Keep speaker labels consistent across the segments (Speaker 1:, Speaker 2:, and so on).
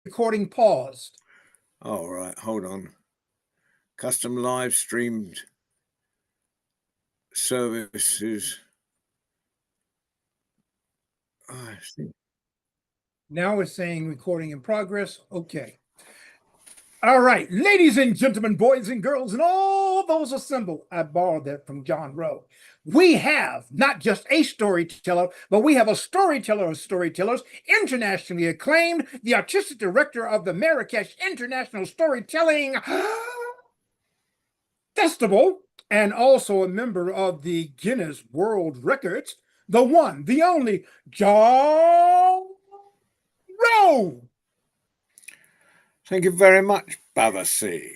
Speaker 1: recording paused.
Speaker 2: All right, hold on. Custom live streamed services. Oh, I see.
Speaker 1: Now it's saying recording in progress. Okay. All right, ladies and gentlemen, boys and girls, and all those assembled. I borrowed that from John Rowe. We have not just a storyteller, but we have a storyteller of storytellers, internationally acclaimed, the artistic director of the Marrakesh International Storytelling Festival, and also a member of the Guinness World Records, the one, the only, John Rowe.
Speaker 2: Thank you very much, Bavasi.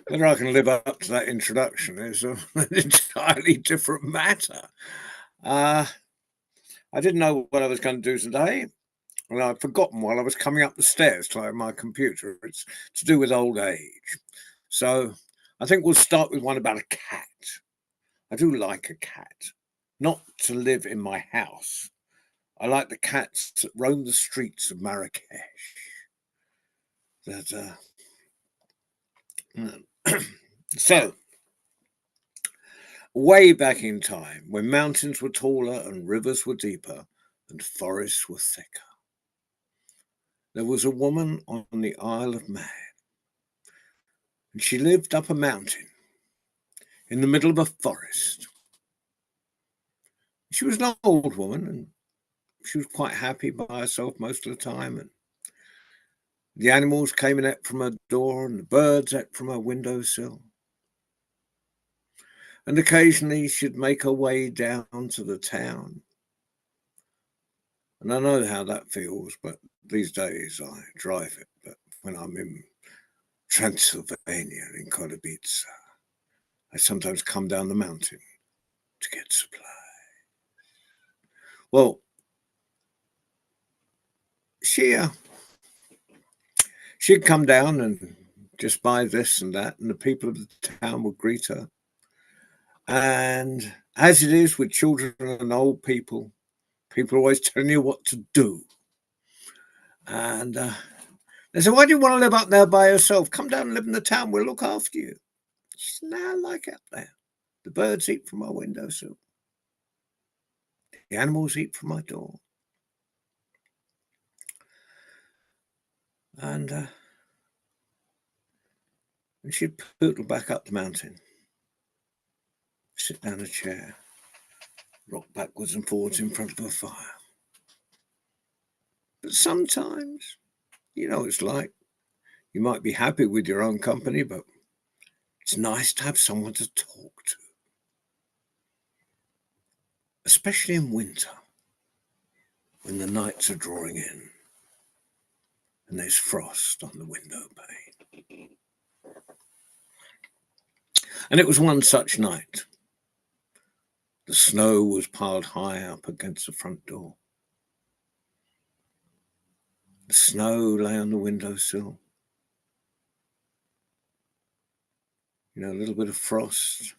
Speaker 2: Whether I can live up to that introduction is an entirely different matter. I didn't know what I was going to do today, and I'd forgotten while I was coming up the stairs to my computer. It's to do with old age. So I think we'll start with one about a cat. I do like a cat, not to live in my house. I like the cats that roam the streets of Marrakesh. That so, way back in time, when mountains were taller and rivers were deeper and forests were thicker, there was a woman on the Isle of Man, and she lived up a mountain in the middle of a forest. She was an old woman, and she was quite happy by herself most of the time, and the animals came and ate from her door, and the birds ate from her windowsill. And occasionally she'd make her way down to the town. And I know how that feels, but these days I drive it. But when I'm in Transylvania, in Katowice, I sometimes come down the mountain to get supplies. Well, she'd come down and just buy this and that, and the people of the town would greet her. And as it is with children and old people, people are always telling you what to do. And they say, why do you want to live up there by yourself? Come down and live in the town, we'll look after you. She said, no, I like it up there. The birds eat from my windowsill. The animals eat from my door. And she'd poodle back up the mountain, sit down a chair, rock backwards and forwards in front of a fire. But sometimes, you know, it's like you might be happy with your own company, but it's nice to have someone to talk to, especially in winter when the nights are drawing in and there's frost on the window pane. And it was one such night. The snow was piled high up against the front door. The snow lay on the windowsill. You know, a little bit of frost.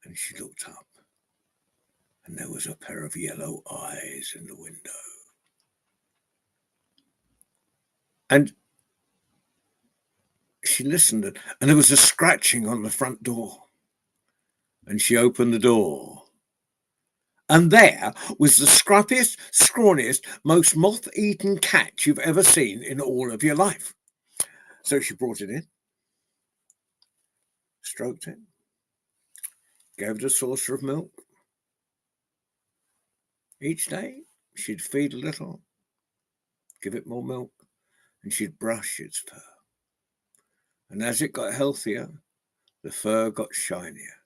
Speaker 2: And she looked up, and there was a pair of yellow eyes in the window. And she listened, and there was a scratching on the front door. And she opened the door. And there was the scruffiest, scrawniest, most moth-eaten cat you've ever seen in all of your life. So she brought it in, stroked it, gave it a saucer of milk. Each day, she'd feed a little, give it more milk, and she'd brush its fur. And as it got healthier, the fur got shinier.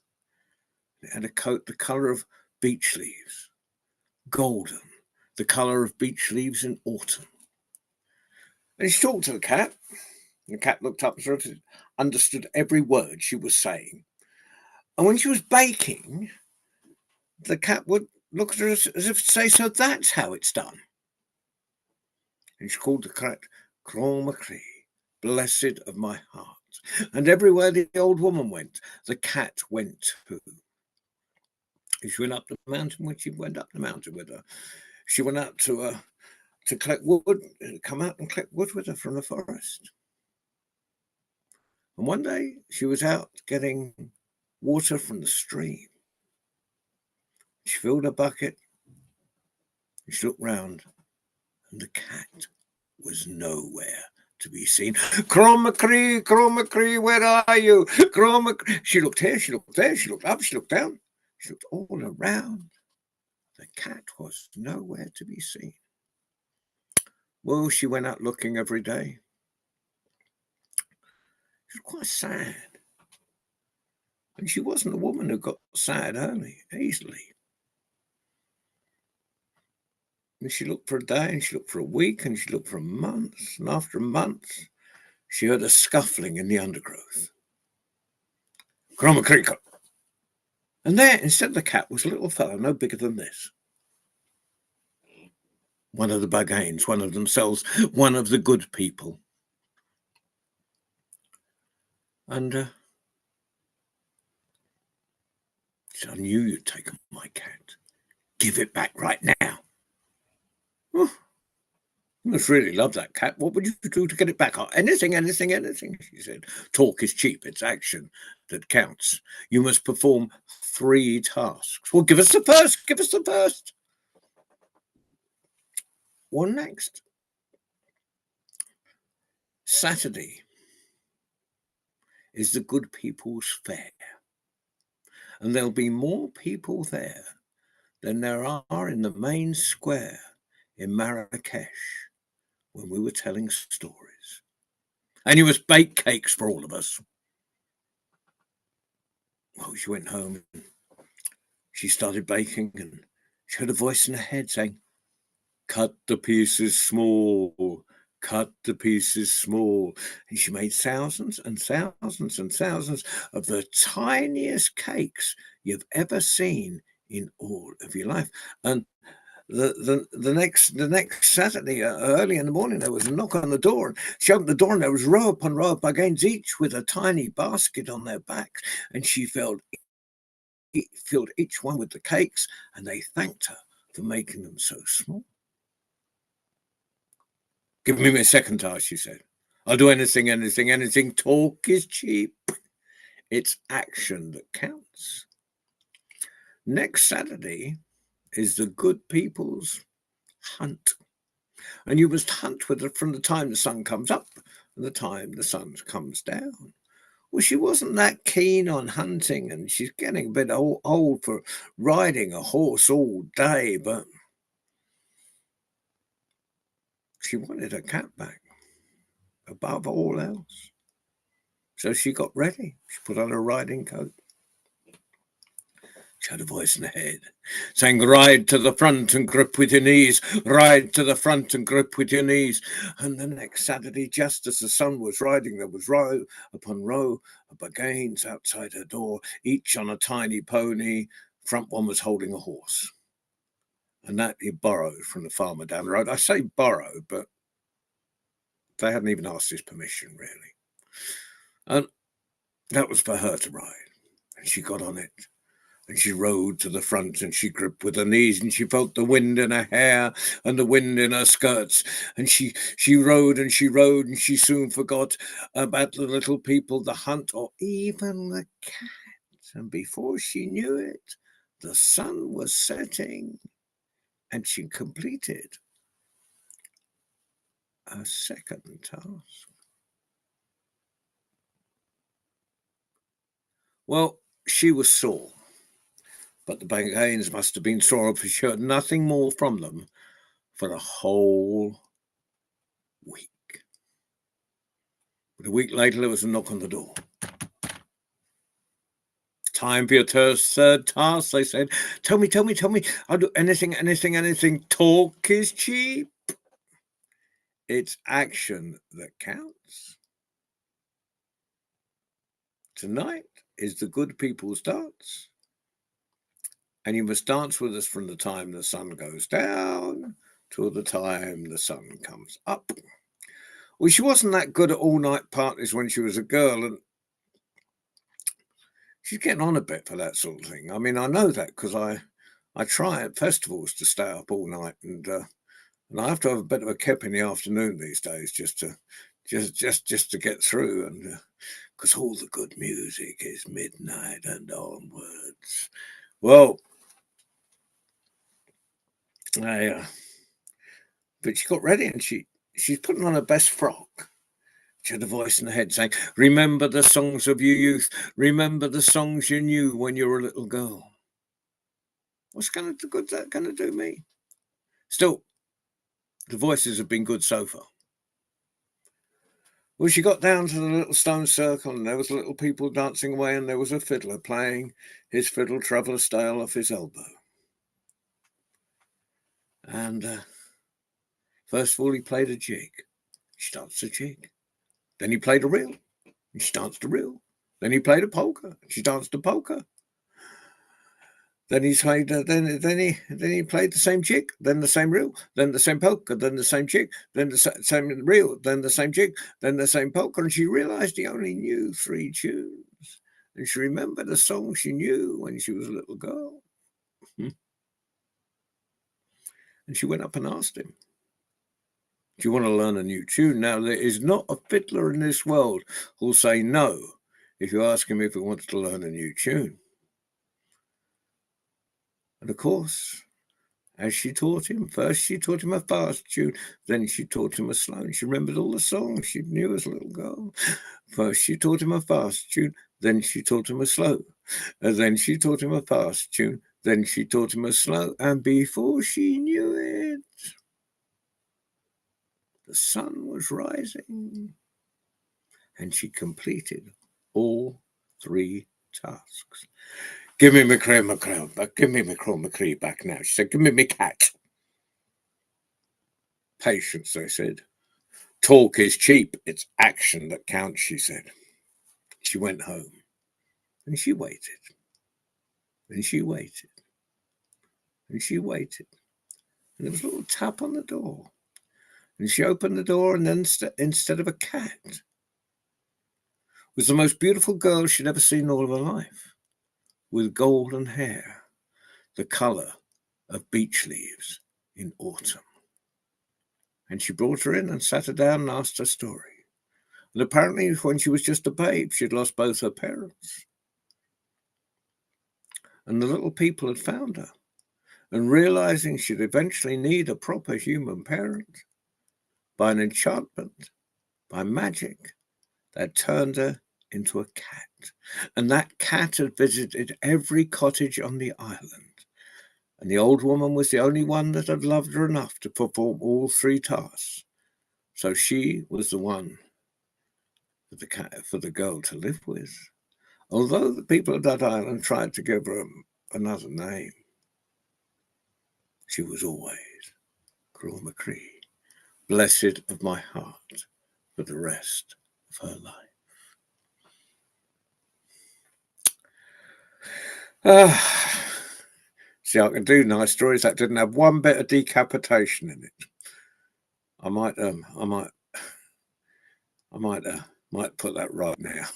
Speaker 2: It had a coat the colour of beech leaves, golden, the colour of beech leaves in autumn. And she talked to the cat. The cat looked up and understood every word she was saying. And when she was baking, the cat would look at her as if to say, so that's how it's done. And she called the cat Grand Macri, blessed of my heart. And everywhere the old woman went, the cat went too. She went up the mountain when she went up the mountain with her. She went out to to collect wood, come out and collect wood with her from the forest. And one day she was out getting water from the stream. She filled a bucket. She looked round, and the cat was nowhere to be seen. Crom-a-cree, where are you? Crom-a-cree. She looked here, she looked there, she looked up, she looked down. She looked all around. The cat was nowhere to be seen. Well, she went out looking every day. She was quite sad. And she wasn't a woman who got sad easily. And she looked for a day, and she looked for a week, and she looked for a month. And after a month, she heard a scuffling in the undergrowth. Crom-a-cree. And there, instead of the cat, was a little fellow no bigger than this. One of the Bagains, one of themselves, one of the good people. And she said, I knew you'd taken my cat. Give it back right now. Oh, you must really love that cat. What would you do to get it back? Oh, anything, she said. Talk is cheap. It's action that counts. You must perform 3 tasks. Well, give us the first. What next? Saturday is the Good People's Fair. And there'll be more people there than there are in the main square in Marrakesh when we were telling stories. And you must bake cakes for all of us. Well, she went home and she started baking, and she heard a voice in her head saying, cut the pieces small, cut the pieces small. And she made thousands and thousands and thousands of the tiniest cakes you've ever seen in all of your life. And the next Saturday, early in the morning, there was a knock on the door. She opened the door, and there was row upon row of Bagains, each with a tiny basket on their backs. And she filled each one with the cakes, and they thanked her for making them so small. Give me my second task, she said. I'll do anything. Talk is cheap. It's action that counts. Next Saturday is the Good People's Hunt. And you must hunt with it from the time the sun comes up and the time the sun comes down. Well, she wasn't that keen on hunting, and she's getting a bit old for riding a horse all day, but she wanted her cat back above all else. So she got ready. She put on her riding coat. She had a voice in her head saying, ride to the front and grip with your knees, ride to the front and grip with your knees. And the next Saturday, just as the sun was riding, there was row upon row of Bagains outside her door, each on a tiny pony. Front one was holding a horse. And that he borrowed from the farmer down the road. I say borrow, but they hadn't even asked his permission, really. And that was for her to ride. And she got on it. And she rode to the front, and she gripped with her knees, and she felt the wind in her hair and the wind in her skirts. And she rode, and she soon forgot about the little people, the hunt, or even the cat. And before she knew it, the sun was setting, and she completed a second task. Well, she was sore. But the Bagains must have been sore, for she heard nothing more from them for a whole week. But a week later, there was a knock on the door. Time for your third task, they said. Tell me. I'll do anything. Talk is cheap. It's action that counts. Tonight is the Good People's Dance. And you must dance with us from the time the sun goes down till the time the sun comes up. Well, she wasn't that good at all-night parties when she was a girl, and she's getting on a bit for that sort of thing. I mean, I know that because I try at festivals to stay up all night, and And I have to have a bit of a kip in the afternoon these days just to get through, and because all the good music is midnight and onwards. Well, but she got ready and she's putting on her best frock. She had a voice in her head saying, "Remember the songs of your youth. Remember the songs you knew when you were a little girl." What's good that going to do me? Still, the voices have been good so far. Well, she got down to the little stone circle, and there was little people dancing away, and there was a fiddler playing his fiddle traveller style off his elbow. And first of all, he played a jig. She danced a jig. Then he played a reel. And she danced a reel. Then he played a polka. She danced a polka. Then he played. Then he played the same jig. Then the same reel. Then the same polka. Then the same jig. Then the same reel. Then the same jig. Then the same polka. And she realised he only knew 3 tunes. And she remembered a song she knew when she was a little girl. And she went up and asked him, "Do you want to learn a new tune?" Now, there is not a fiddler in this world who'll say no if you ask him if he wants to learn a new tune. And of course, as she taught him, first she taught him a fast tune, then she taught him a slow. And she remembered all the songs she knew as a little girl. First she taught him a fast tune, then she taught him a slow. And then she taught him a fast tune, then she taught him a slow. And before she knew it, the sun was rising, and she completed all 3 tasks. "Give me my cream, give me my crawl McCree back now." She said, "Give me my cat." "Patience," they said. "Talk is cheap. It's action that counts," she said. She went home, and she waited, and she waited, and she waited. And there was a little tap on the door. And she opened the door, and then instead of a cat, was the most beautiful girl she'd ever seen in all of her life, with golden hair, the colour of beech leaves in autumn. And she brought her in and sat her down and asked her story. And apparently, when she was just a babe, she'd lost both her parents. And the little people had found her. And realising she'd eventually need a proper human parent, by an enchantment, by magic, they'd turned her into a cat. And that cat had visited every cottage on the island. And the old woman was the only one that had loved her enough to perform all 3 tasks. So she was the one for the girl to live with. Although the people of that island tried to give her another name, she was always Crawl McCree, blessed of my heart for the rest of her life. See, I can do nice stories that didn't have one bit of decapitation in it. I might put that right now.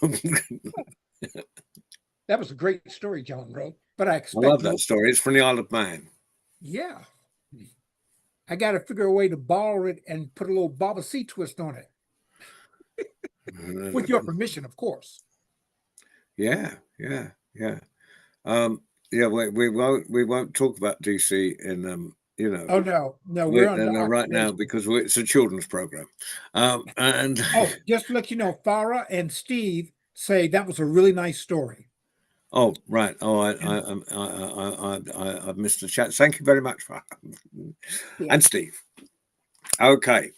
Speaker 1: That was a great story, John Rowe. But I
Speaker 2: I
Speaker 1: expect
Speaker 2: love that story. It's from the Isle of Man.
Speaker 1: Yeah. I got to figure a way to borrow it and put a little Baba C twist on it. With your permission, of course.
Speaker 2: Yeah. We won't talk about DC in
Speaker 1: Oh no, we're on
Speaker 2: right now because it's a children's program. And
Speaker 1: just to let you know, Farah and Steve say that was a really nice story.
Speaker 2: Oh, right. Oh, I missed the chat. Thank you very much, Farah.
Speaker 1: Yeah.
Speaker 2: And Steve. Okay.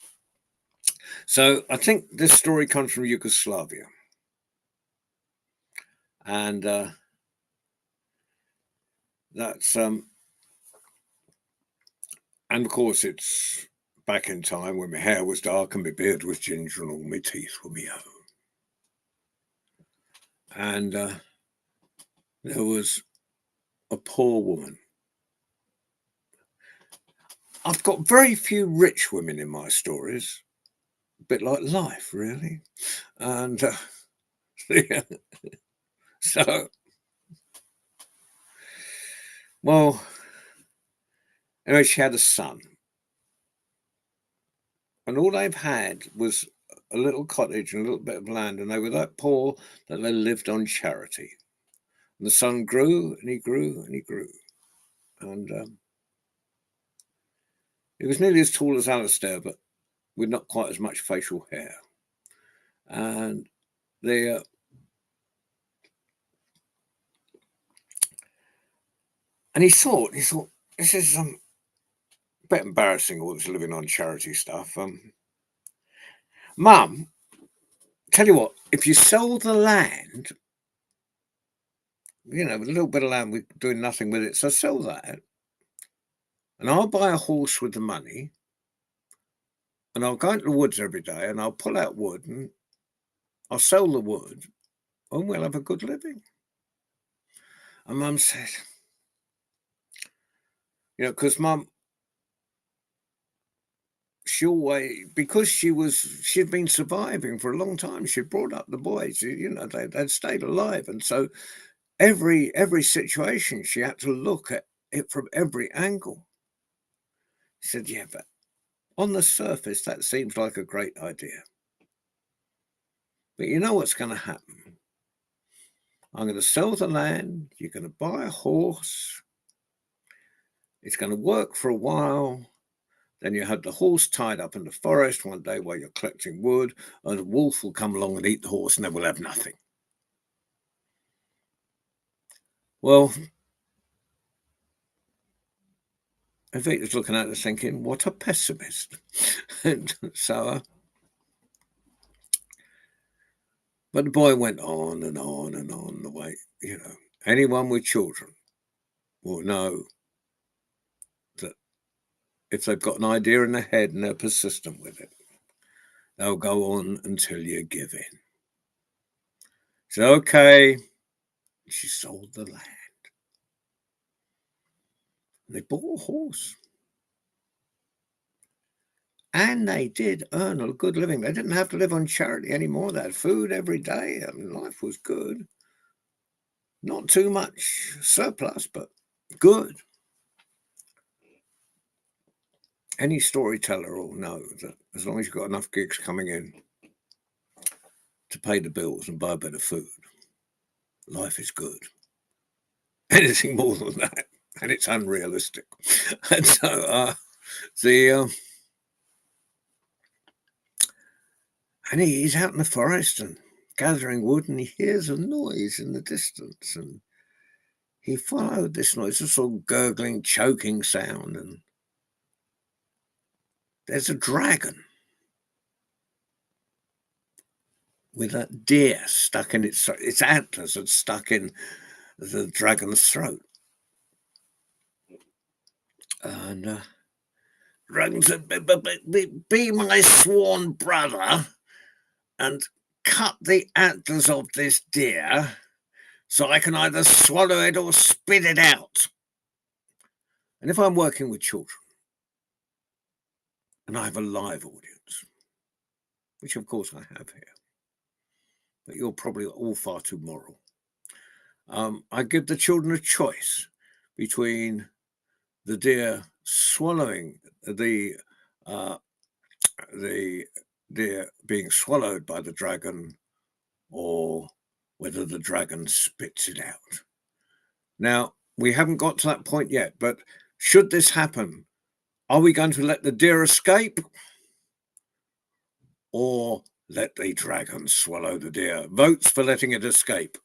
Speaker 2: So I think this story comes from Yugoslavia. And that's and of course it's back in time when my hair was dark and my beard was ginger and all my teeth were my own. And there was a poor woman. I've got very few rich women in my stories, a bit like life, really. And yeah. So, well, anyway, she had a son. and all they've had was a little cottage and a little bit of land, and they were that poor that they lived on charity. And the son grew, and he grew, and he grew. And he was nearly as tall as Alistair, but with not quite as much facial hair. And they and he thought, this is a bit embarrassing, all this living on charity stuff. Mum, tell you what, if you sell the land, a little bit of land, we're doing nothing with it, so sell that, and I'll buy a horse with the money, and I'll go into the woods every day, and I'll pull out wood, and I'll sell the wood, and we'll have a good living. And Mum said, because Mum, because she'd been surviving for a long time. She'd brought up the boys, they'd stayed alive. And so every situation, she had to look at it from every angle. She said, yeah, but on the surface, that seems like a great idea. But you know what's going to happen? I'm going to sell the land. You're going to buy a horse. It's going to work for a while. Then you have the horse tied up in the forest one day while you're collecting wood, and a wolf will come along and eat the horse, and then we'll have nothing. Well, Evita's looking at us thinking, what a pessimist. And so, but the boy went on and on and on the way. Anyone with children will know that if they've got an idea in their head and they're persistent with it, they'll go on until you give in. So, okay, she sold the land. And they bought a horse. And they did earn a good living. They didn't have to live on charity anymore. They had food every day. I mean, life was good. Not too much surplus, but good. Any storyteller will know that as long as you've got enough gigs coming in to pay the bills and buy a bit of food, life is good. Anything more than that, and it's unrealistic. And so and he's out in the forest and gathering wood, and he hears a noise in the distance, and he followed this noise, a sort of gurgling, choking sound, and there's a dragon with a deer stuck in its antlers and stuck in the dragon's throat. And dragon said, be my sworn brother and cut the antlers of this deer so I can either swallow it or spit it out. And if I'm working with children and I have a live audience, which of course I have here, but you're probably all far too moral, I give the children a choice between the deer swallowing the deer being swallowed by the dragon, or whether the dragon spits it out. Now, we haven't got to that point yet, but should this happen, are we going to let the deer escape or let the dragon swallow the deer? Votes for letting it escape.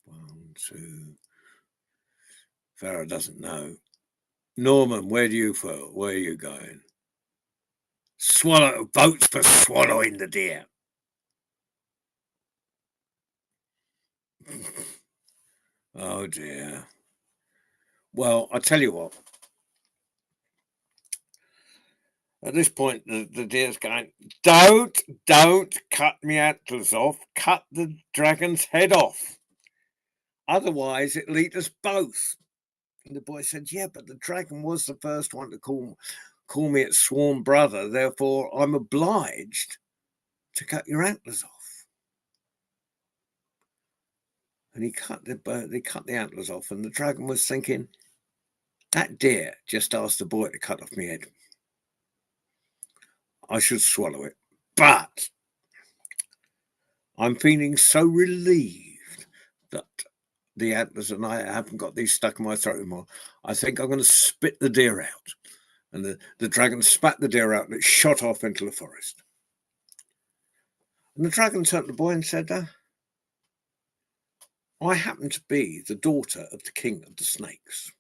Speaker 2: 1, 2. Farah doesn't know. Norman, where are you going? Votes for swallowing the deer. Oh dear. Well, I tell you what. At this point, the deer's going, don't cut me antlers off. Cut the dragon's head off. Otherwise, it'll eat us both. And the boy said, yeah, but the dragon was the first one to call me its sworn brother. Therefore, I'm obliged to cut your antlers off. And he cut the antlers off. And the dragon was thinking, that deer just asked the boy to cut off my head. I should swallow it. But I'm feeling so relieved that the antlers and I haven't got these stuck in my throat anymore. I think I'm going to spit the deer out. And the dragon spat the deer out and it shot off into the forest. And the dragon turned to the boy and said, I happen to be the daughter of the king of the snakes.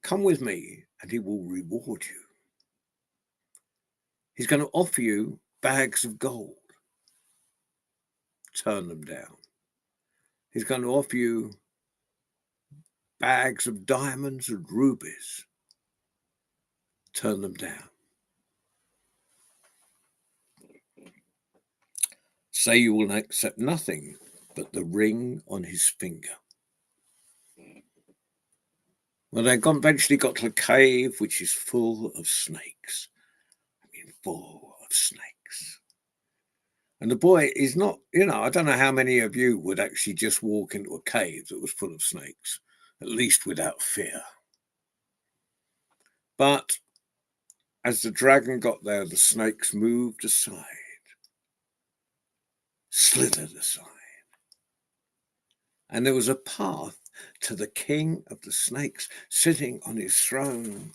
Speaker 2: Come with me and he will reward you. He's going to offer you bags of gold. Turn them down. He's going to offer you bags of diamonds and rubies. Turn them down. Say you will accept nothing but the ring on his finger. Well, they eventually got to a cave which is full of snakes. I mean, full of snakes. And the boy is not, I don't know how many of you would actually just walk into a cave that was full of snakes, at least without fear. But as the dragon got there, the snakes moved aside, slithered aside. And there was a path to the king of the snakes sitting on his throne.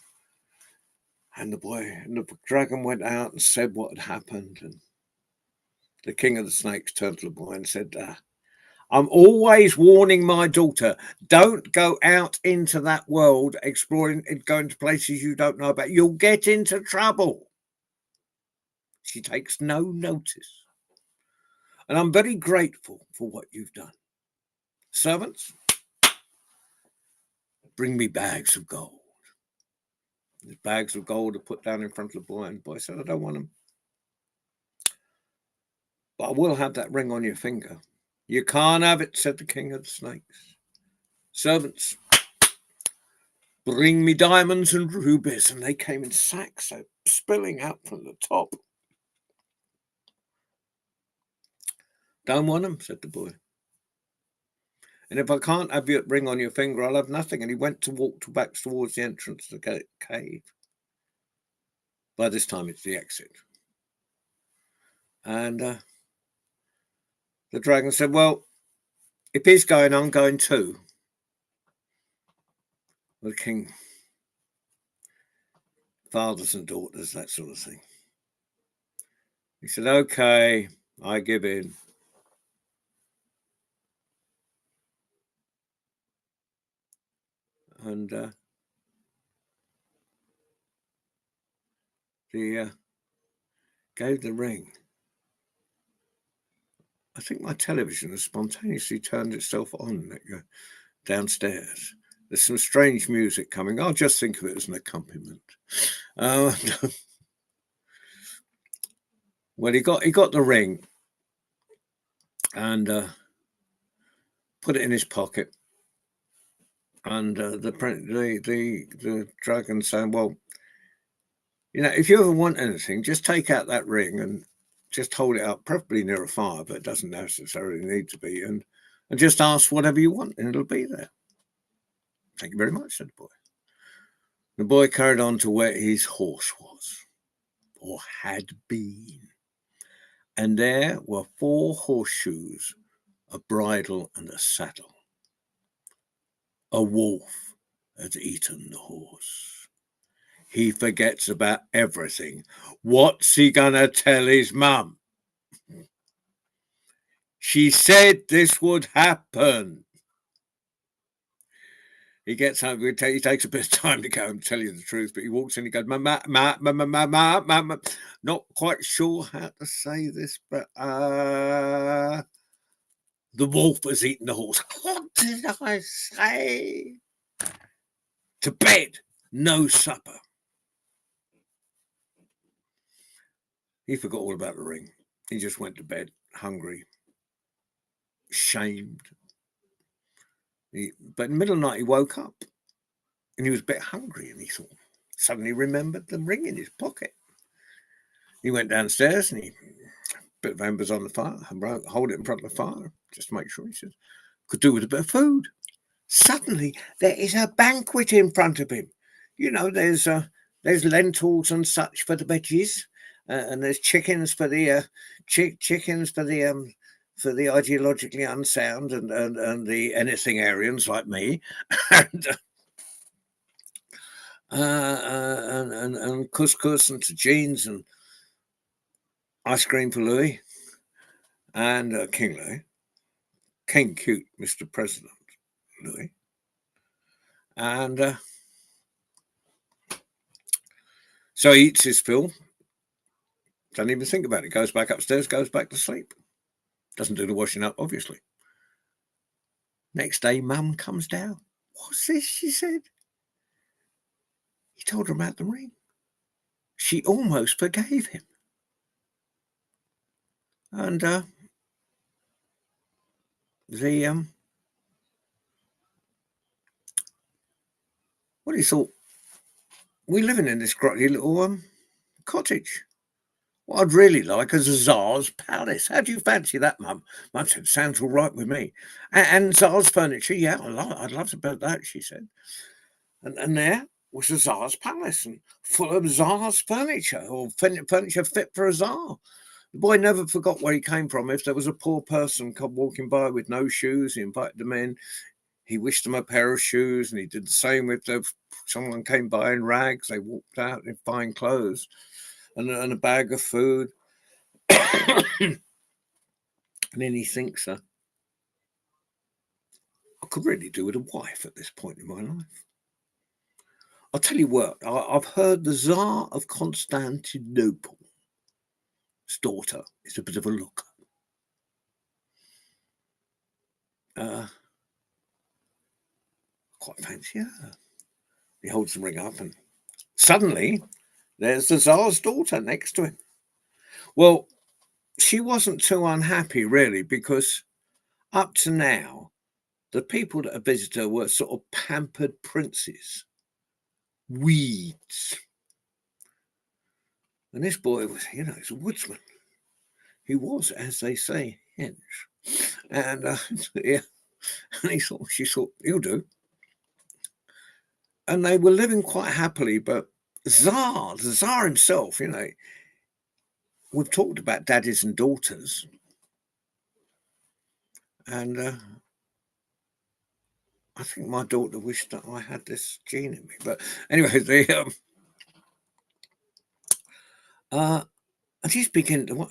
Speaker 2: And the dragon went out and said what had happened. And the king of the snakes turned to the boy and said, I'm always warning my daughter, don't go out into that world exploring and going to places you don't know about. You'll get into trouble. She takes no notice. And I'm very grateful for what you've done. Servants, bring me bags of gold. The bags of gold are put down in front of the boy, and the boy said, I don't want them. But I will have that ring on your finger. You can't have it, said the king of the snakes. Servants, bring me diamonds and rubies. And they came in sacks, so spilling out from the top. Don't want them, said the boy. And if I can't have your ring on your finger, I'll have nothing. And he went to walk back towards the entrance to the cave. By this time, it's the exit. And the dragon said, well, if he's going, I'm going too. Well, the king, fathers and daughters, that sort of thing. He said, okay, I give in. And gave the ring. I think my television has spontaneously turned itself on downstairs. There's some strange music coming. I'll just think of it as an accompaniment. Well, he got the ring and put it in his pocket. And the dragon saying, well, if you ever want anything, just take out that ring and just hold it up, preferably near a fire, but it doesn't necessarily need to be, and just ask whatever you want, and it'll be there. Thank you very much, said the boy. The boy carried on to where his horse was, or had been. And there were 4 horseshoes, a bridle and a saddle. A wolf had eaten the horse. He forgets about everything. What's he gonna tell his mum? She said this would happen. He gets home. He takes a bit of time to go and tell you the truth, but he walks in. He goes, "Mama, not quite sure how to say this, but the wolf has eaten the horse." What did I say? To bed, no supper. He forgot all about the ring. He just went to bed, hungry, shamed. But in the middle of the night, he woke up and he was a bit hungry, and he suddenly remembered the ring in his pocket. He went downstairs and he bit of embers on the fire, hold it in front of the fire, just to make sure, he said, could do with a bit of food. Suddenly, there is a banquet in front of him. There's lentils and such for the veggies, and there's chickens for the chickens for the ideologically unsound and the anything Aryans like me, and couscous and tagines and ice cream for Louis and King Louis, King Cute, Mr. President Louis, and so he eats his fill. Doesn't even think about it. Goes back upstairs, goes back to sleep. Doesn't do the washing up, obviously. Next day, Mum comes down. What's this? She said. He told her about the ring. She almost forgave him. And what he thought, we're living in this grotty little cottage. What I'd really like is a Tsar's palace. How do you fancy that, Mum? Mum said, sounds all right with me. And Tsar's furniture, yeah, I'd love to build that, she said. And there was a Tsar's palace and full of Tsar's furniture, or furniture fit for a Tsar. The boy never forgot where he came from. If there was a poor person come walking by with no shoes, he invited them in. He wished them a pair of shoes, and he did the same if someone came by in rags. They walked out in fine clothes and a bag of food. And then he thinks, I could really do with a wife at this point in my life. I'll tell you what, I've heard the Tsar of Constantinople, his daughter, is a bit of a looker. Quite fancy her. He holds the ring up and suddenly there's the Tsar's daughter next to him. Well, she wasn't too unhappy really, because up to now, the people that had visited her were sort of pampered princes, weeds. And this boy was, he's a woodsman. He was, as they say, hench. And yeah, and she thought, he'll do. And they were living quite happily, but the Tsar himself, we've talked about daddies and daughters. And I think my daughter wished that I had this gene in me. But anyway, and he's beginning to,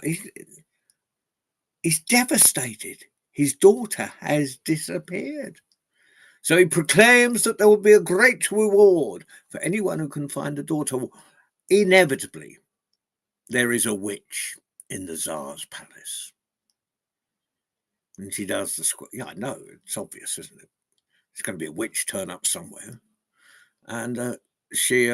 Speaker 2: he's devastated. His daughter has disappeared. So he proclaims that there will be a great reward for anyone who can find a daughter. Inevitably, there is a witch in the Tsar's palace. And she does the squat. Yeah, I know. It's obvious, isn't it? There's going to be a witch turn up somewhere. And she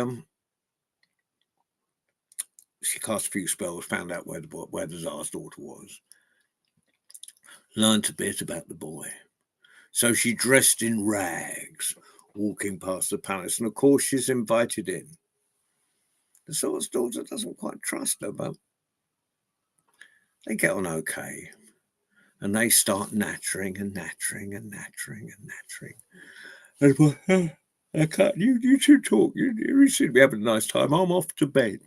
Speaker 2: cast a few spells, found out where the Tsar's daughter was, learned a bit about the boy. So she dressed in rags, walking past the palace. And of course, she's invited in. The Tsar's daughter doesn't quite trust her, but they get on okay. And they start nattering and nattering and nattering and nattering. And well, I can't, you two talk. You seem to be having a nice time. I'm off to bed.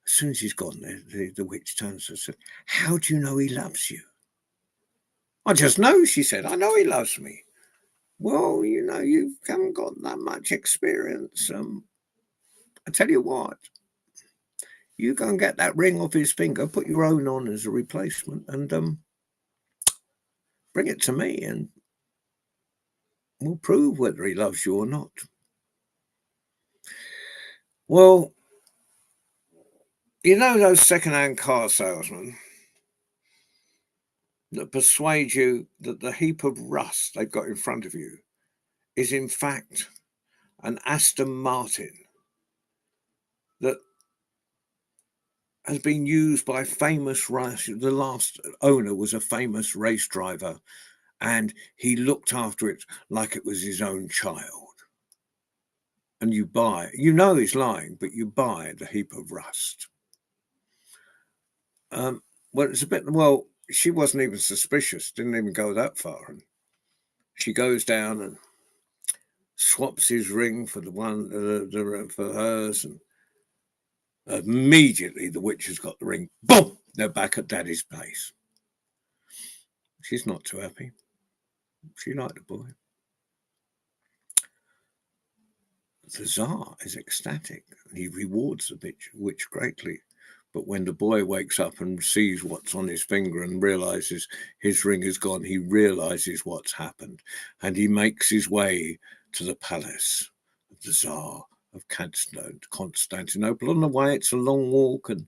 Speaker 2: As soon as he's gone, the witch turns and said, how do you know he loves you? I just know, she said. I know he loves me. Well, you haven't got that much experience. I tell you what, you go and get that ring off his finger, put your own on as a replacement, and bring it to me, and we'll prove whether he loves you or not. Well, those second-hand car salesmen that persuade you that the heap of rust they've got in front of you is in fact an Aston Martin that has been used by famous race. The last owner was a famous race driver, and he looked after it like it was his own child. And you buy, he's lying, but you buy the heap of rust. Well, it's a bit, she wasn't even suspicious, didn't even go that far. And she goes down and swaps his ring for the one for hers, and Immediately, the witch has got the ring. Boom! They're back at Daddy's place. She's not too happy. She liked the boy. The Tsar is ecstatic, and he rewards the witch greatly. But when the boy wakes up and sees what's on his finger and realizes his ring is gone, he realizes what's happened, and he makes his way to the palace of the Tsar of Constantinople. On the way, it's a long walk, and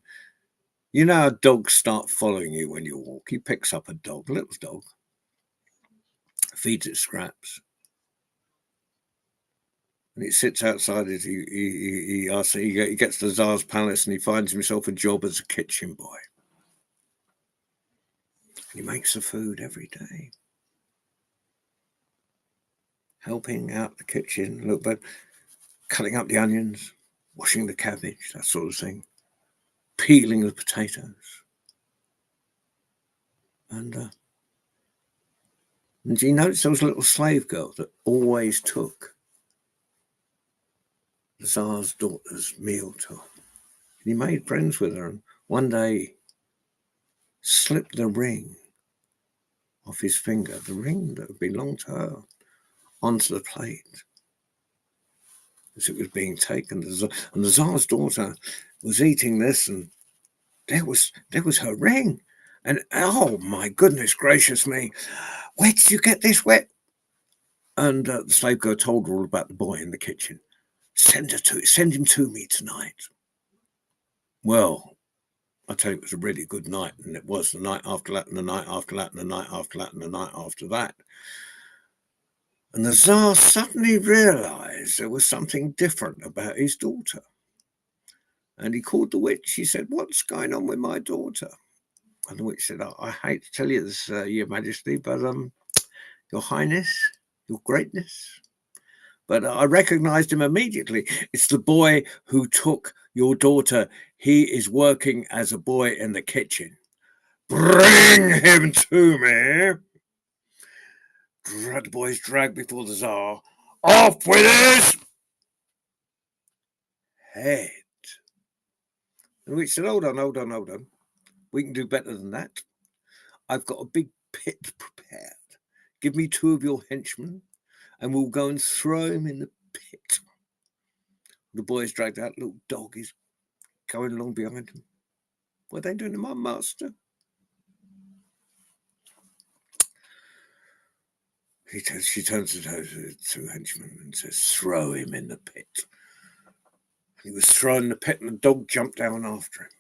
Speaker 2: you know how dogs start following you when you walk. He picks up a dog, a little dog, feeds it scraps, and it sits outside it. He gets to the Tsar's palace and he finds himself a job as a kitchen boy. He makes the food every day, helping out the kitchen, look, but cutting up the onions, washing the cabbage, that sort of thing, peeling the potatoes. And he noticed there was a little slave girl that always took the Tsar's daughter's meal to him. And he made friends with her, and one day slipped the ring off his finger, the ring that belonged to her, onto the plate as it was being taken. And the Tsar's daughter was eating this, and there was her ring. And oh my goodness gracious me, where did you get this? Where? And the slave girl told her all about the boy in the kitchen. Send him to me tonight. Well, I tell you, it was a really good night, and it was the night after that, and the night after that, and the night after that, and the night after that. And the Tsar suddenly realized there was something different about his daughter. And he called the witch. He said, "What's going on with my daughter?" And the witch said, I hate to tell you this, Your Majesty, but Your Highness, Your Greatness. But I recognized him immediately. It's the boy who took your daughter. He is working as a boy in the kitchen. Bring him to me. The boy's dragged before the Tsar. Off with his head. And we said, hold on. We can do better than that. I've got a big pit prepared. Give me 2 of your henchmen, and we'll go and throw him in the pit. The boy's dragged out. Little dog is going along behind him. What are they doing to my master? She turns to the 2 henchmen and says, throw him in the pit. He was thrown in the pit, and the dog jumped down after him.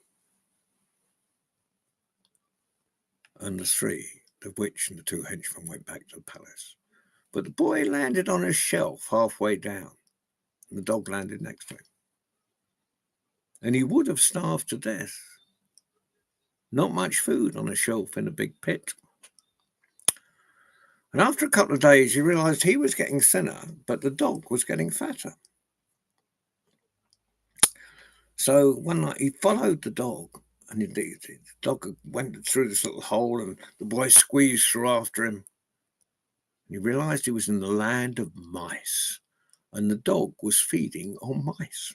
Speaker 2: And the 3, the witch and the 2 henchmen, went back to the palace. But the boy landed on a shelf halfway down, and the dog landed next to him. And he would have starved to death. Not much food on a shelf in a big pit. And after a couple of days, he realized he was getting thinner, but the dog was getting fatter. So one night he followed the dog, and indeed the dog went through this little hole, and the boy squeezed through after him. And he realized he was in the land of mice, and the dog was feeding on mice.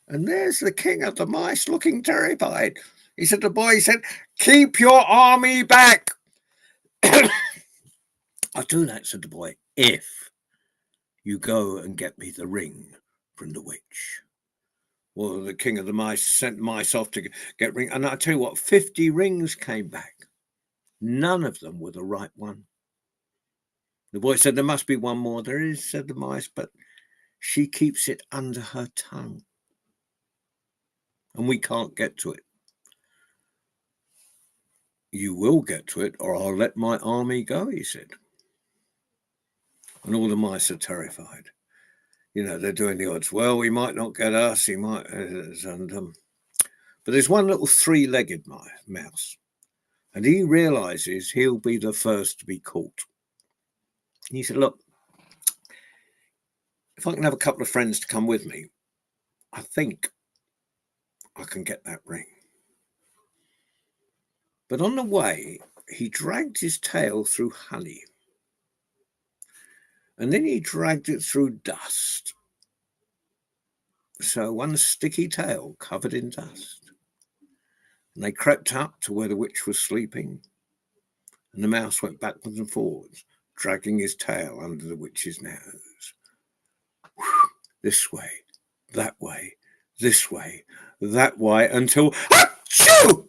Speaker 2: And there's the king of the mice looking terrified. He said to the boy, he said, keep your army back. I'll do that, said the boy, if you go and get me the ring from the witch. Well, the king of the mice sent mice off to get ring. And I tell you what, 50 rings came back. None of them were the right one. The boy said, there must be one more. There is, said the mice, but she keeps it under her tongue. And we can't get to it. You will get to it, or I'll let my army go, he said. And all the mice are terrified. You know, they're doing the odds. Well, he might not get us, he might. But there's one little 3-legged mouse. And he realizes he'll be the first to be caught. And he said, look, if I can have a couple of friends to come with me, I think I can get that ring. But on the way, he dragged his tail through honey. And then he dragged it through dust. so one sticky tail covered in dust. And they crept up to where the witch was sleeping, and the mouse went backwards and forwards, dragging his tail under the witch's nose. This way, that way, this way, that way, until achoo!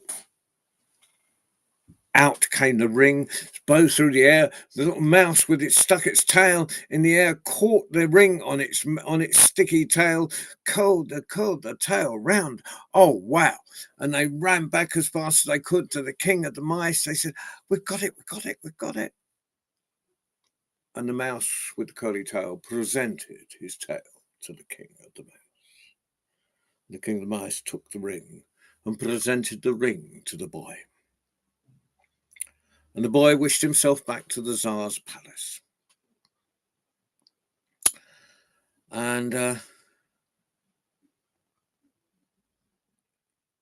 Speaker 2: Out came the ring, both through the air. The little mouse, with it stuck its tail in the air, caught the ring on its sticky tail, curled the tail round. Oh wow! And they ran back as fast as they could to the king of the mice. They said, "We've got it! We've got it! We've got it!" And the mouse with the curly tail presented his tail to the king of the mice. The king of the mice took the ring and presented the ring to the boy. And the boy wished himself back to the Tsar's palace. And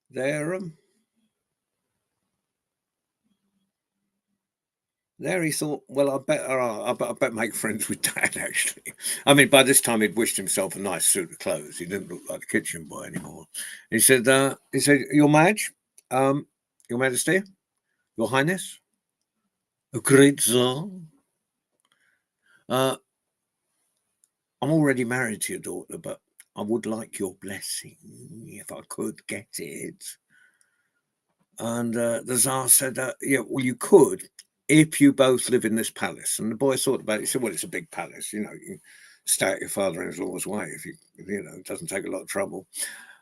Speaker 2: there he thought, well, I better make friends with Dad, actually. I mean, by this time he'd wished himself a nice suit of clothes. He didn't look like the kitchen boy anymore. He said, Your Madge, Your Majesty, Your Highness, a great Tsar. I'm already married to your daughter, but I would like your blessing if I could get it. And the Tsar said, yeah, well, you could if you both live in this palace. And the boy thought about it. He said, well, it's a big palace. You know, you can stay at your father-in-law's way if you know, it doesn't take a lot of trouble.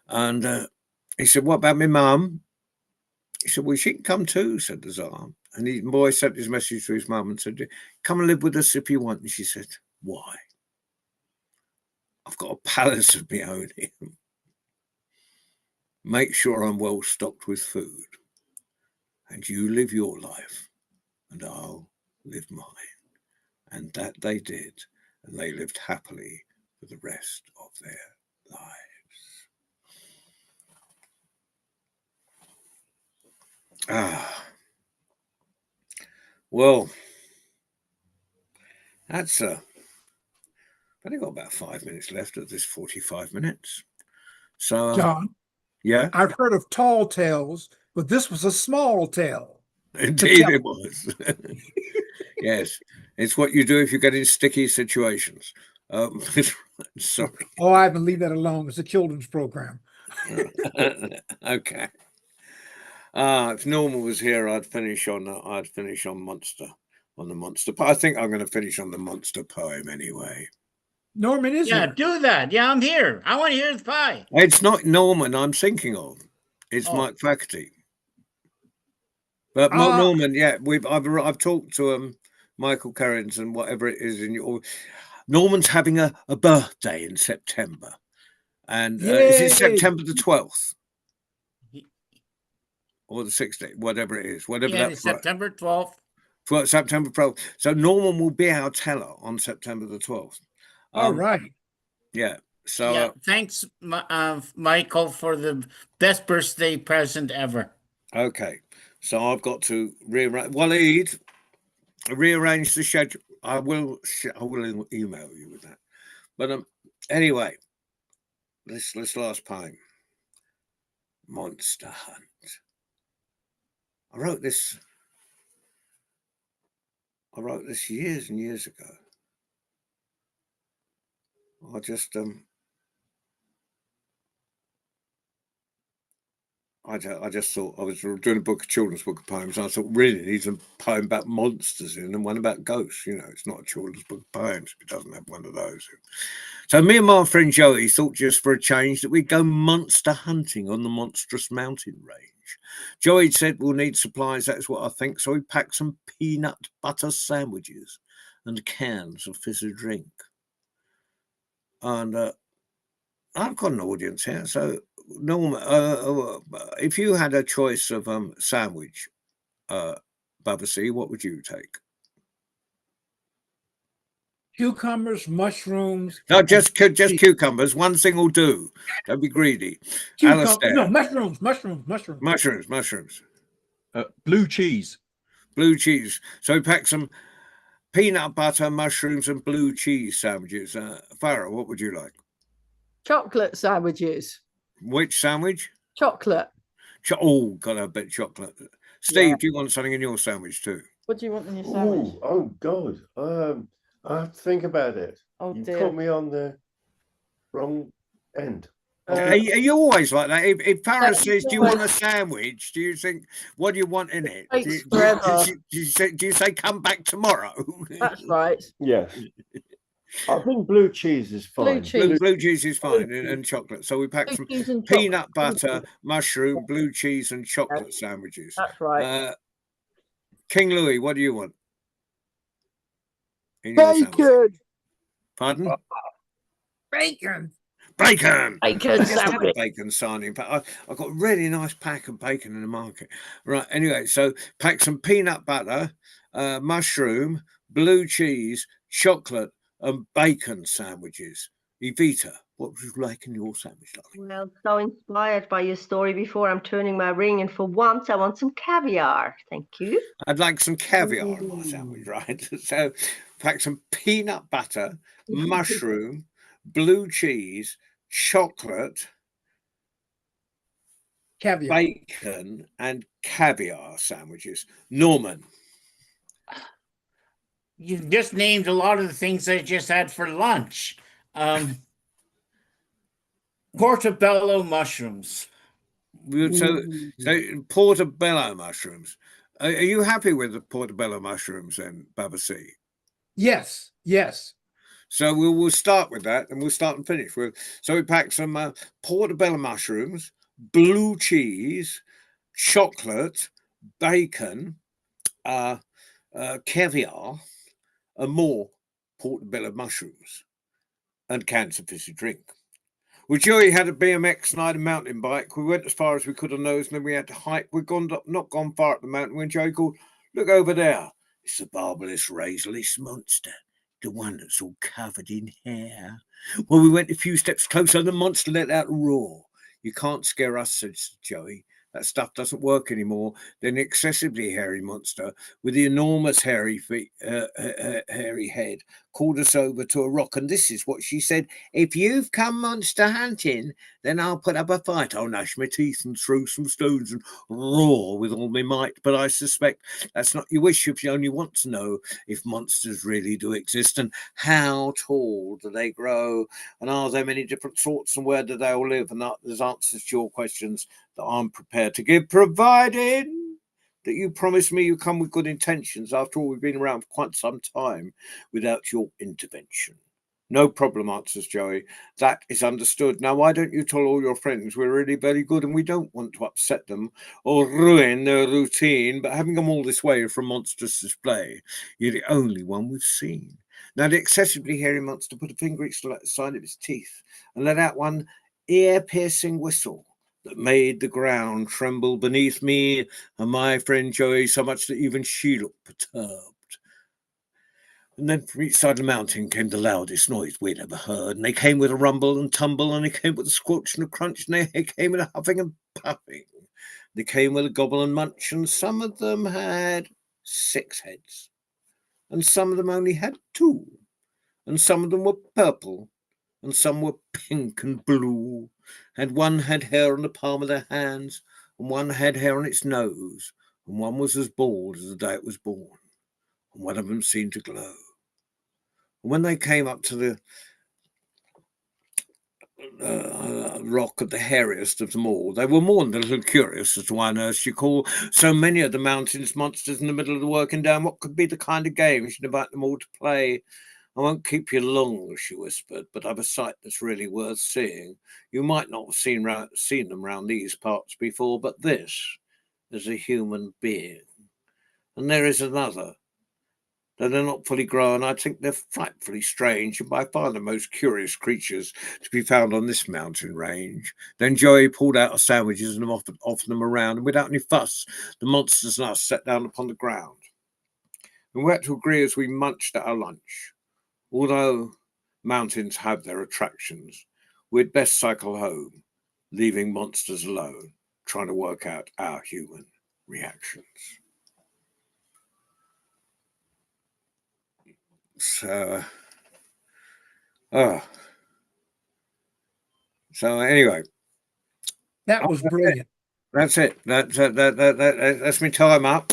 Speaker 2: And he said, what about my mum? He said, well, she can come too, said the Tsar. And the boy sent his message to his mum and said, come and live with us if you want. And she said, why? I've got a palace of my own here. Make sure I'm well stocked with food. And you live your life, and I'll live mine. And that they did, and they lived happily for the rest of their lives. Well, that's I've only got about 5 minutes left of this 45 minutes. So,
Speaker 1: John,
Speaker 2: yeah,
Speaker 1: I've heard of tall tales, but this was a small tale.
Speaker 2: Indeed it was. Yes, it's what you do if you get in sticky situations. Sorry.
Speaker 1: Oh, I haven't leave that alone. It's a children's program.
Speaker 2: Okay. If Norman was here, I'd finish on Monster, on the Monster. I think I'm going to finish on the Monster poem anyway.
Speaker 1: Norman is
Speaker 3: Yeah,
Speaker 1: here.
Speaker 3: do that. Yeah, I'm here. I want to hear the pie.
Speaker 2: It's not Norman I'm thinking of. It's Mike Faculty. But not Norman. Yeah, I've talked to Michael Kerrins and whatever it is in your. Norman's having a birthday in September, and is it September the 12th or the 16th, whatever it is, whatever
Speaker 3: Yeah,
Speaker 2: that's
Speaker 3: September 12th.
Speaker 2: September 12th. So Norman will be our teller on September the 12th.
Speaker 1: All right.
Speaker 2: Yeah. So
Speaker 3: yeah, thanks, Michael, for the best birthday present ever.
Speaker 2: Okay. So I've got to rearrange. Waleed, rearrange the schedule. I will email you with that. But anyway, this last poem, Monster Hunt. I wrote this years and years ago. I just I just thought I was doing a children's book of poems. And I thought, really, needs a poem about monsters in and one about ghosts. You know, it's not a children's book of poems if it doesn't have one of those. So me and my friend Joey thought, just for a change, that we'd go monster hunting on the monstrous mountain range. Joey said we'll need supplies. That's what I think. So we packed some peanut butter sandwiches and cans of fizzy drink. And I've got an audience here, so. Norm, if you had a choice of sandwich, Babasi, what would you take?
Speaker 1: Cucumbers, mushrooms.
Speaker 2: No, just cucumbers. One thing will do. Don't be greedy.
Speaker 1: No, mushrooms.
Speaker 2: Mushrooms.
Speaker 4: Blue cheese.
Speaker 2: Blue cheese. So we pack some peanut butter, mushrooms, and blue cheese sandwiches. Farah, what would you like?
Speaker 5: Chocolate sandwiches.
Speaker 2: Which sandwich?
Speaker 5: Chocolate.
Speaker 2: Oh, got a bit of chocolate. Steve,
Speaker 5: Yeah.
Speaker 2: do you want something in your sandwich too?
Speaker 5: What do you want in your sandwich?
Speaker 6: Oh God. I have to think about it.
Speaker 5: Oh
Speaker 6: You
Speaker 5: dear.
Speaker 6: caught me on the wrong end.
Speaker 2: Are you always like that? If Farah
Speaker 5: Yeah,
Speaker 2: says, "Do you want a sandwich?" Do you think, "What do you want in it?" Do
Speaker 5: takes
Speaker 2: you,
Speaker 5: forever.
Speaker 2: do you say, "Come back tomorrow"?
Speaker 5: That's right.
Speaker 6: Yes. I think blue cheese is
Speaker 5: Blue
Speaker 6: fine.
Speaker 5: cheese.
Speaker 2: Blue cheese is fine, and chocolate. So we packed
Speaker 5: Blue
Speaker 2: some
Speaker 5: cheese and
Speaker 2: peanut
Speaker 5: chocolate.
Speaker 2: butter, mushroom, blue cheese, and chocolate sandwiches.
Speaker 5: That's right.
Speaker 2: King Louis, what do you want? In your sandwich?
Speaker 1: Bacon.
Speaker 2: Pardon?
Speaker 1: Bacon.
Speaker 2: Bacon.
Speaker 5: Bacon
Speaker 2: Just had a
Speaker 5: sandwich.
Speaker 2: bacon sarnie. In fact, I got a really nice pack of bacon in the market. Right. Anyway, so pack some peanut butter, mushroom, blue cheese, chocolate, and bacon sandwiches. Evita, what would you like in your sandwich, darling?
Speaker 7: Well, so inspired by your story before, I'm turning my ring, and for once I want some caviar. Thank you.
Speaker 2: I'd like some caviar in my sandwich, right? So pack some peanut butter, mushroom, blue cheese, chocolate,
Speaker 1: Caviar.
Speaker 2: bacon, and caviar sandwiches. Norman.
Speaker 3: You've just named a lot of the things I just had for lunch. Portobello mushrooms.
Speaker 2: So portobello mushrooms. Are you happy with the portobello mushrooms then, Babasi?
Speaker 1: Yes. Yes.
Speaker 2: So we'll start with that, and we'll start and finish with. So we pack some portobello mushrooms, blue cheese, chocolate, bacon, caviar, and more portobello mushrooms, and cans of fizzy drink. We Joey had a BMX night, a mountain bike. We went as far as we could on those, and then we had to hike. We'd not gone far up the mountain when Joey called, "Look over there. It's the barbless razorless monster, the one that's all covered in hair." Well, we went a few steps closer, and the monster let out a roar. "You can't scare us," said Joey. "That stuff doesn't work anymore." Then the excessively hairy monster with the enormous hairy feet, hairy head called us over to a rock, and this is what she said: "If you've come monster hunting, then I'll put up a fight. I'll gnash my teeth and throw some stones and roar with all my might. But I suspect that's not your wish if you only want to know if monsters really do exist, and how tall do they grow, and are there many different sorts, and where do they all live? And there's answers to your questions that I'm prepared to give, provided that you promise me you come with good intentions. After all, we've been around for quite some time without your intervention." "No problem," answers Joey. "That is understood. Now, why don't you tell all your friends we're really very good, and we don't want to upset them or ruin their routine, but having come all this way from monstrous display, you're the only one we've seen." Now, the excessively hairy monster put a finger each side of his teeth and let out one ear-piercing whistle that made the ground tremble beneath me and my friend Joey so much that even she looked perturbed. And then from each side of the mountain came the loudest noise we'd ever heard, and they came with a rumble and tumble, and they came with a squelch and a crunch, and they came with a huffing and puffing. They came with a gobble and munch, and some of them had 6 heads, and some of them only had 2, and some of them were purple, and some were pink and blue, and one had hair on the palm of their hands, and one had hair on its nose, and one was as bald as the day it was born, and one of them seemed to glow. And when they came up to the rock of the hairiest of them all, they were more than a little curious as to why on earth she called so many of the mountains monsters in the middle of the working day, and what could be the kind of game she'd invite them all to play. "I won't keep you long," she whispered, "but I've a sight that's really worth seeing. You might not have seen them round these parts before, but this is a human being. And there is another. Though they're not fully grown, I think they're frightfully strange, and by far the most curious creatures to be found on this mountain range." Then Joey pulled out our sandwiches and offered them around, and without any fuss, the monsters and us sat down upon the ground. And we had to agree as we munched at our lunch. Although mountains have their attractions, we'd best cycle home, leaving monsters alone, trying to work out our human reactions. So, So anyway,
Speaker 1: That was brilliant.
Speaker 2: that's it. That's my time up.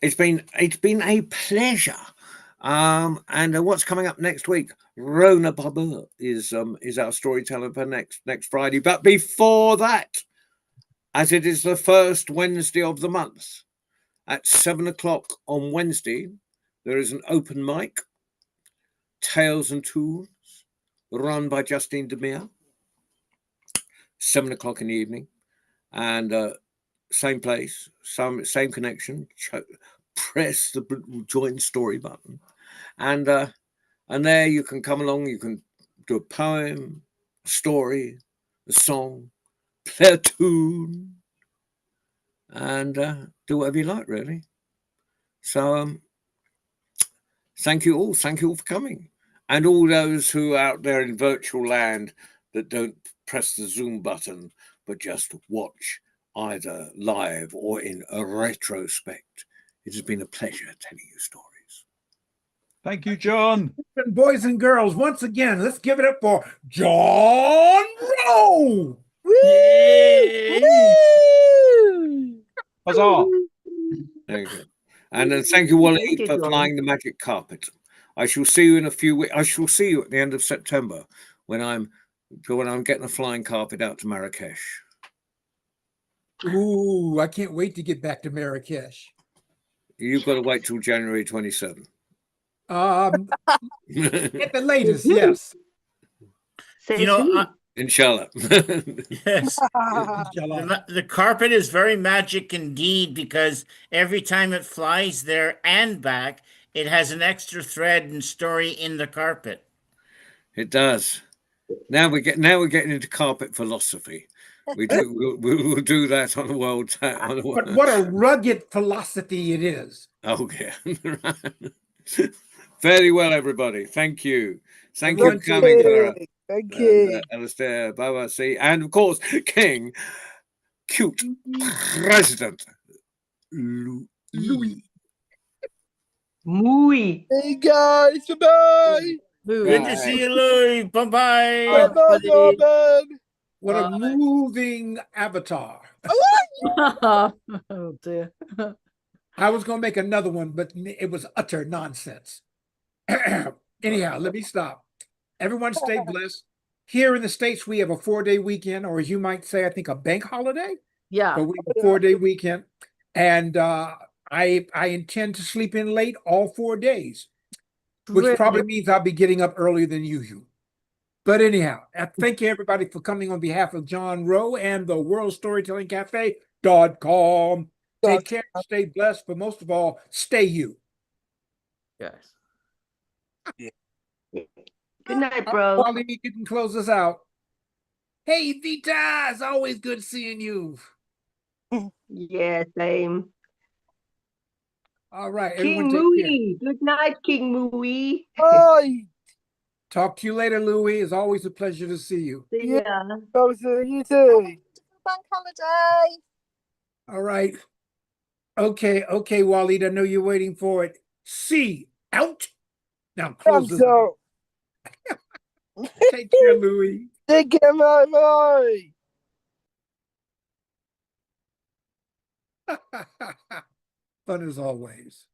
Speaker 2: It's been a pleasure. And what's coming up next week? Rona Babu is our storyteller for next Friday. But before that, as it is the first Wednesday of the month, at 7 o'clock on Wednesday, there is an open mic, Tales and Tunes, run by Justine Demir. 7 o'clock in the evening, and same place, same connection. Press the join story button, and there you can come along. You can do a poem, a story, a song, play a tune, and do whatever you like, really. So thank you all for coming, and all those who are out there in virtual land that don't press the Zoom button but just watch either live or in a retrospect. It has been a pleasure telling you stories.
Speaker 4: Thank you, John.
Speaker 1: Boys and girls, once again, let's give it up for John Rowe.
Speaker 4: Huzzah.
Speaker 2: Thank you. And then thank you, Wally,
Speaker 7: Thank you,
Speaker 2: for
Speaker 7: John.
Speaker 2: flying the magic carpet. I shall see you in a few weeks. I shall see you at the end of September when I'm getting a flying carpet out to Marrakesh.
Speaker 1: Ooh, I can't wait to get back to Marrakesh.
Speaker 2: You've got to wait till January 27.
Speaker 1: At the latest, yes.
Speaker 7: Says
Speaker 3: You know,
Speaker 7: who?
Speaker 2: Inshallah.
Speaker 3: yes.
Speaker 1: Inshallah.
Speaker 3: The carpet is very magic indeed, because every time it flies there and back, it has an extra thread and story in the carpet.
Speaker 2: It does. Now we're getting into carpet philosophy. We'll do that on a world.
Speaker 1: But what a rugged philosophy it is.
Speaker 2: Oh yeah. Very well, everybody. Thank you. Thank you for
Speaker 1: Thank you.
Speaker 2: coming, Clara.
Speaker 8: Thank you.
Speaker 2: Alistair, Baba, C, and of course, King, cute President Louis.
Speaker 7: Mooey.
Speaker 8: Hey guys, bye.
Speaker 3: Good to see you, Louis. Bye-bye.
Speaker 8: Bye, Robin.
Speaker 1: What a moving avatar.
Speaker 5: Oh dear.
Speaker 1: I was going to make another one, but it was utter nonsense. Anyhow, let me stop. Everyone stay blessed. Here in the States, we have a 4-day weekend, or as you might say, I think a bank holiday,
Speaker 5: Yeah.
Speaker 1: but we have a 4-day weekend. And I intend to sleep in late all 4 days, which
Speaker 5: Really?
Speaker 1: probably means I'll be getting up earlier than usual. But anyhow, I thank you everybody for coming on behalf of John Rowe and the World Storytelling Cafe.com. Take care, stay blessed, but most of all, stay you.
Speaker 5: Yes.
Speaker 7: Good night, bro.
Speaker 1: Wally, you can close us out. Hey, Vita, it's always good seeing you.
Speaker 7: Yeah, same.
Speaker 1: All right,
Speaker 7: King
Speaker 1: everyone take care.
Speaker 7: Mooey. Good night, King Mooey.
Speaker 8: Bye.
Speaker 1: Talk to you later, Louie. It's always a pleasure to see you.
Speaker 7: See
Speaker 8: Yeah.
Speaker 7: ya.
Speaker 8: You too.
Speaker 9: Bank holiday.
Speaker 1: All right. Okay, Waleed, I know you're waiting for it. See, out. Now close this.
Speaker 8: So,
Speaker 1: Take care, Louie.
Speaker 8: take care, bye.
Speaker 1: Fun as always.